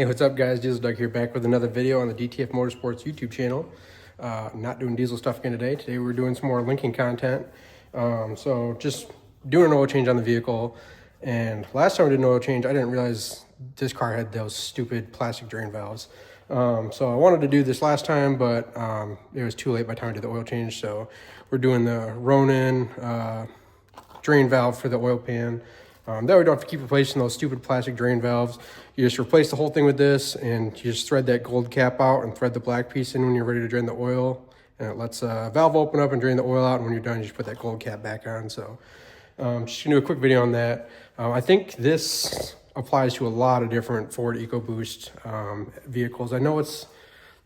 Hey, what's up guys? Diesel Doug here, back with another video on the DTF Motorsports YouTube channel. Not doing diesel stuff again today. Today we're doing some more Lincoln content. So just doing an oil change on the vehicle. And last time I did an oil change, I didn't realize this car had those stupid plastic drain valves. So I wanted to do this last time, but it was too late by the time I did the oil change. So we're doing the RONIN drain valve for the oil pan. That way we don't have to keep replacing those stupid plastic drain valves. You just replace the whole thing with this, and you just thread that gold cap out and thread the black piece in when you're ready to drain the oil. And it lets a valve open up and drain the oil out, and when you're done, you just put that gold cap back on. So just gonna do a quick video on that. I think this applies to a lot of different Ford EcoBoost vehicles. I know it's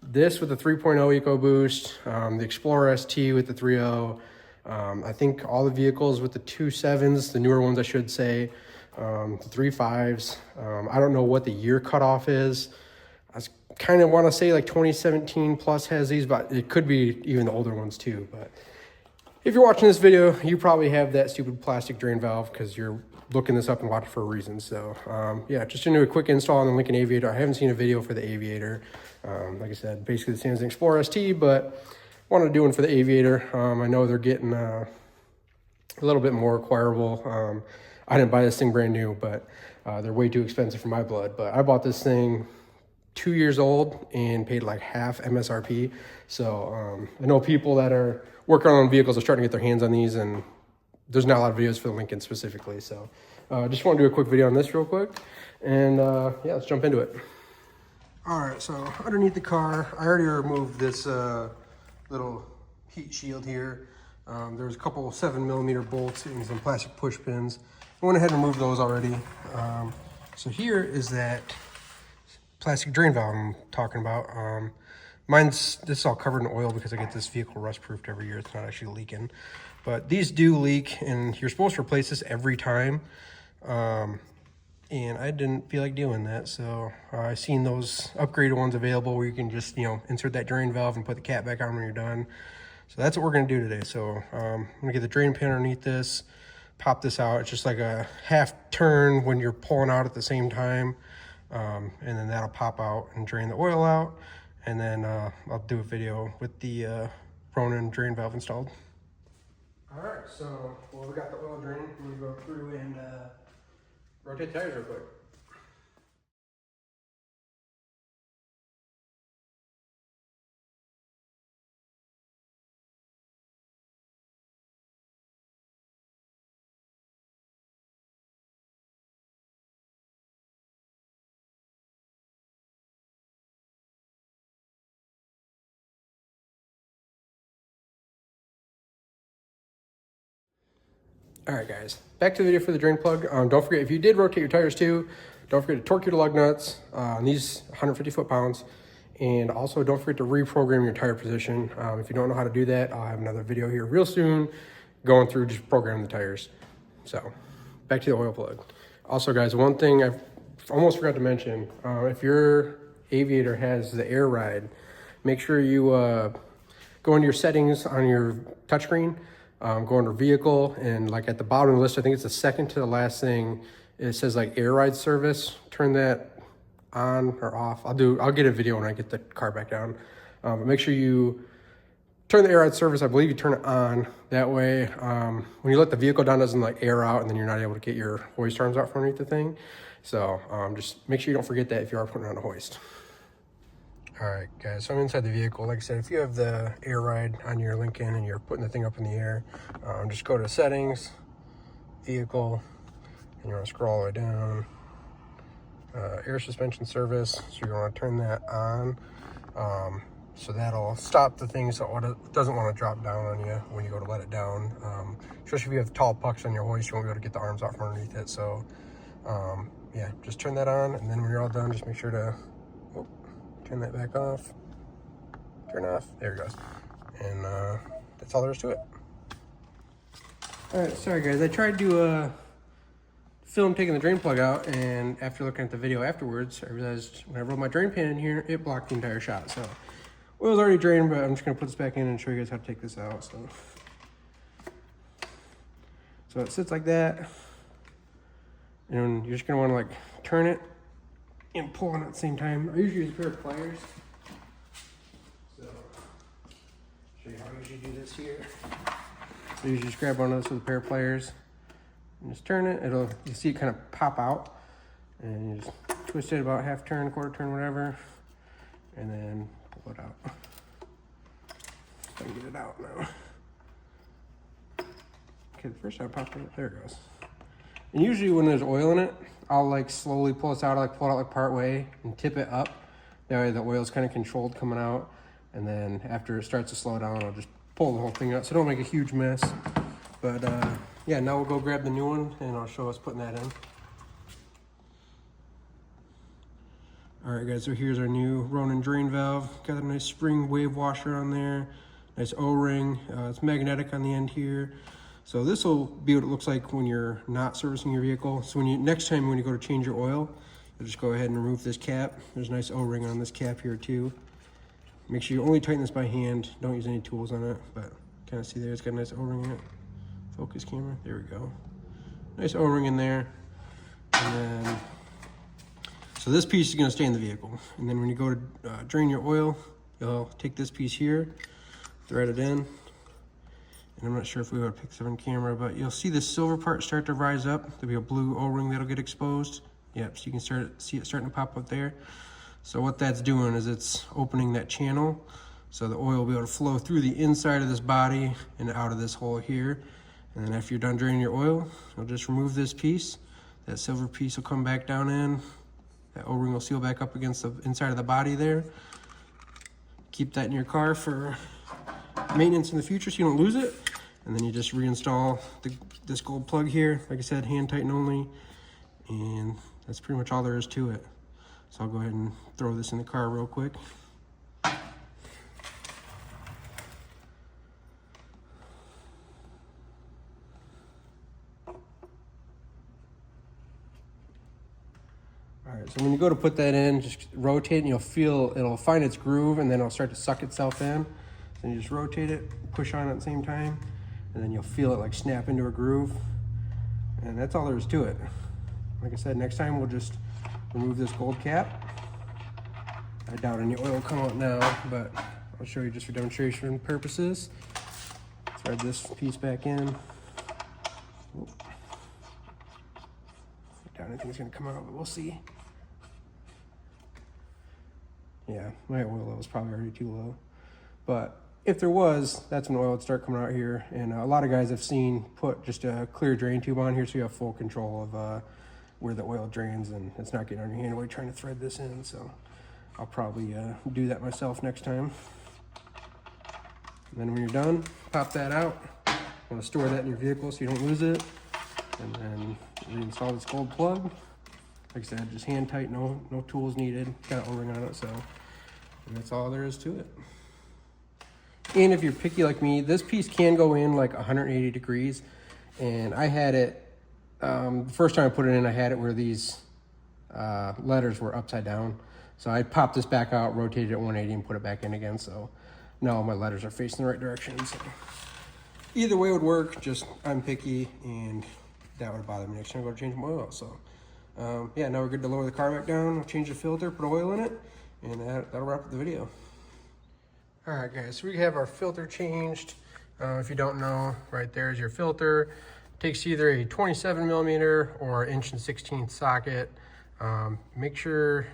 this with the 3.0 EcoBoost, the Explorer ST with the 3.0, I think all the vehicles with the 2.7s, the newer ones I should say, the 3.5s. I don't know what the year cutoff is. I kind of want to say like 2017 plus has these, but it could be even the older ones too. But if you're watching this video, you probably have that stupid plastic drain valve because you're looking this up and watching for a reason. So yeah, just to do a quick install on the Lincoln Aviator. I haven't seen a video for the Aviator. Like I said, basically the same as the Explorer ST, but wanted to do one for the Aviator. I know they're getting a little bit more acquirable. I didn't buy this thing brand new, but they're way too expensive for my blood. But I bought this thing 2 years old and paid like half MSRP. So I know people that are working on vehicles are starting to get their hands on these, and there's not a lot of videos for the Lincoln specifically. So just want to do a quick video on this real quick. And yeah, let's jump into it. All right, so underneath the car, I already removed this little heat shield here. There's a couple 7mm bolts and some plastic push pins. I went ahead and removed those already. So here is that plastic drain valve I'm talking about. This is all covered in oil because I get this vehicle rust proofed every year. It's not actually leaking, but these do leak, and you're supposed to replace this every time. And I didn't feel like doing that, so I seen those upgraded ones available where you can just, insert that drain valve and put the cap back on when you're done. So that's what we're gonna do today. So I'm gonna get the drain pan underneath this, pop this out. It's just like a half turn when you're pulling out at the same time, and then that'll pop out and drain the oil out. And then I'll do a video with the RONIN drain valve installed. All right, so we got the oil drain. I'm gonna go through and rotate the tires real quick. All right, guys, back to the video for the drain plug. Don't forget, if you did rotate your tires too, don't forget to torque your lug nuts on these 150 foot-pounds. And also don't forget to reprogram your tire position. If you don't know how to do that, I'll have another video here real soon going through just programming the tires. So back to the oil plug. Also, guys, one thing I almost forgot to mention, if your Aviator has the air ride, make sure you go into your settings on your touchscreen. Go under vehicle, and like at the bottom of the list, I think it's the second to the last thing, it says like air ride service. Turn that on or off. I'll get a video when I get the car back down. But make sure you turn the air ride service. I believe you turn it on. That way, when you let the vehicle down, it doesn't like air out, and then you're not able to get your hoist arms out from underneath the thing. So just make sure you don't forget that if you are putting on a hoist. All right, guys, so I'm inside the vehicle. Like I said, if you have the air ride on your Lincoln and you're putting the thing up in the air, just go to settings, vehicle, and you want to scroll all the way down. Air suspension service, so you're going to turn that on. So that'll stop the thing so it doesn't want to drop down on you when you go to let it down. Especially if you have tall pucks on your hoist, you won't be able to get the arms out from underneath it. So yeah, just turn that on, and then when you're all done, just make sure to turn that back off, turn off, there it goes. And that's all there is to it. All right, sorry guys, I tried to film taking the drain plug out, and after looking at the video afterwards, I realized when I rolled my drain pan in here, it blocked the entire shot. So oil's already drained, but I'm just gonna put this back in and show you guys how to take this out. So it sits like that, and you're just gonna wanna like turn it and pulling at the same time. I usually use a pair of pliers. So, show you how I usually do this here. So you just grab one of those with a pair of pliers and just turn it. You see it kind of pop out, and you just twist it about half turn, quarter turn, whatever, and then pull it out. So I can get it out now. Okay, the first time I popped it, there it goes. And usually when there's oil in it, I'll like slowly pull this out, pull it out like part way and tip it up. That way the oil's kind of controlled coming out. And then after it starts to slow down, I'll just pull the whole thing out so don't make a huge mess. But yeah, now we'll go grab the new one and I'll show us putting that in. All right guys, so here's our new RONIN drain valve. Got a nice spring wave washer on there. Nice O-ring. It's magnetic on the end here. So this will be what it looks like when you're not servicing your vehicle. So next time when you go to change your oil, you'll just go ahead and remove this cap. There's a nice O-ring on this cap here too. Make sure you only tighten this by hand. Don't use any tools on it, but kind of see there, it's got a nice O-ring in it. Focus camera, there we go. Nice O-ring in there. And then, so this piece is gonna stay in the vehicle. And then when you go to drain your oil, you'll take this piece here, thread it in. And I'm not sure if we would pick this up on camera, but you'll see this silver part start to rise up. There'll be a blue O-ring that'll get exposed. Yep, so you can see it starting to pop up there. So what that's doing is it's opening that channel. So the oil will be able to flow through the inside of this body and out of this hole here. And then after you're done draining your oil, you'll just remove this piece. That silver piece will come back down in. That O-ring will seal back up against the inside of the body there. Keep that in your car for maintenance in the future so you don't lose it. And then you just reinstall this gold plug here. Like I said, hand tighten only. And that's pretty much all there is to it. So I'll go ahead and throw this in the car real quick. All right, so when you go to put that in, just rotate and you'll feel, it'll find its groove and then it'll start to suck itself in. Then you just rotate it, push on it at the same time, and then you'll feel it like snap into a groove. And that's all there is to it. Like I said, next time we'll just remove this gold cap. I doubt any oil will come out now, but I'll show you just for demonstration purposes. Thread this piece back in. I doubt anything's gonna come out, but we'll see. Yeah, my oil level is probably already too low. But if there was, that's when oil would start coming out here. And a lot of guys I've seen put just a clear drain tube on here so you have full control of where the oil drains and it's not getting on your hand while you're trying to thread this in. So I'll probably do that myself next time. And then when you're done, pop that out. You want to store that in your vehicle so you don't lose it. And then reinstall this gold plug. Like I said, just hand tight, no tools needed. Got an O-ring on it, so. And that's all there is to it. And if you're picky like me, this piece can go in like 180 degrees. And I had it, the first time I put it in, I had it where these letters were upside down. So I popped this back out, rotated it 180 and put it back in again. So now my letters are facing the right direction. So either way would work, just I'm picky and that would bother me next time I go to change my oil. So yeah, now we're good to lower the car back down, we'll change the filter, put oil in it, and that'll wrap up the video. All right guys, so we have our filter changed. If you don't know, right there is your filter. It takes either a 27 millimeter or 1.16" socket. Make sure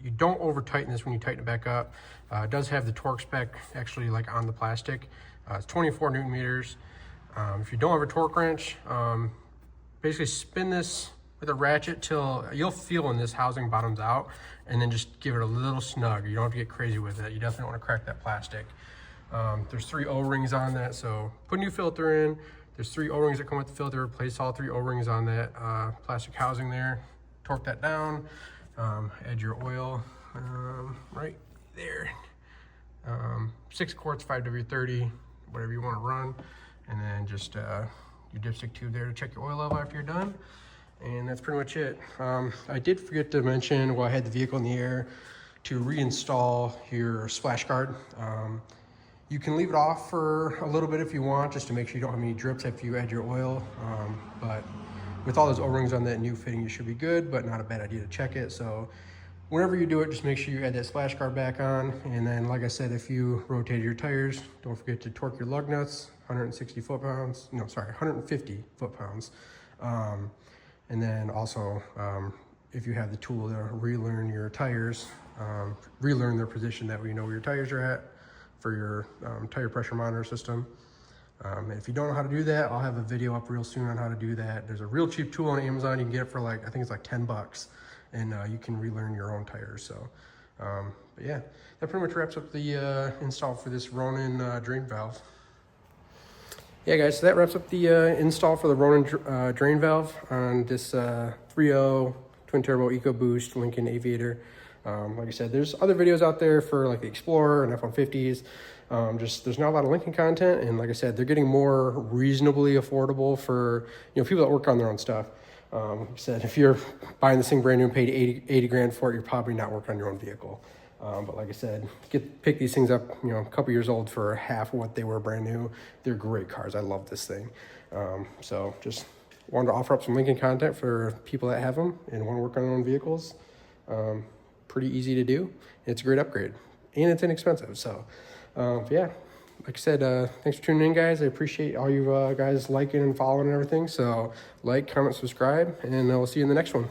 you don't over tighten this when you tighten it back up. It does have the torque spec actually like on the plastic. It's 24 Newton meters. If you don't have a torque wrench, basically spin this with a ratchet till you'll feel when this housing bottoms out, and then just give it a little snug. You don't have to get crazy with it. You definitely want to crack that plastic. There's 3 O-rings on that, so put a new filter in. There's 3 O-rings that come with the filter. Replace all 3 O-rings on that plastic housing there. Torque that down. Add your oil right there. 6 quarts, 5W30, whatever you want to run. And then just your dipstick tube there to check your oil level after you're done. And that's pretty much it. I did forget to mention while I had the vehicle in the air to reinstall your splash guard. You can leave it off for a little bit if you want, just to make sure you don't have any drips after you add your oil. But with all those O-rings on that new fitting, you should be good, but not a bad idea to check it. So Whenever you do it, just make sure you add that splash guard back on. And then, like I said, if you rotate your tires, don't forget to torque your lug nuts, 160 foot-pounds. No, sorry, 150 foot-pounds. And then also, if you have the tool to relearn your tires, relearn their position, that way you know where your tires are at for your tire pressure monitor system. And if you don't know how to do that, I'll have a video up real soon on how to do that. There's a real cheap tool on Amazon. You can get it for like, I think it's like 10 bucks, and you can relearn your own tires. So, but yeah, that pretty much wraps up the install for this RONIN drain valve. Yeah, guys, so that wraps up the install for the RONIN drain valve on this 3.0 twin turbo EcoBoost Lincoln Aviator. Like I said, there's other videos out there for like the Explorer and F-150s. Just there's not a lot of Lincoln content, and like I said, they're getting more reasonably affordable for people that work on their own stuff. Like I said, if you're buying this thing brand new and paid 80 grand for it, you're probably not working on your own vehicle. But like I said, pick these things up, a couple years old for half of what they were brand new. They're great cars. I love this thing. So just wanted to offer up some Lincoln content for people that have them and want to work on their own vehicles. Pretty easy to do. It's a great upgrade, and it's inexpensive. So, yeah, like I said, thanks for tuning in, guys. I appreciate all you guys liking and following and everything. So, like, comment, subscribe, and we'll see you in the next one.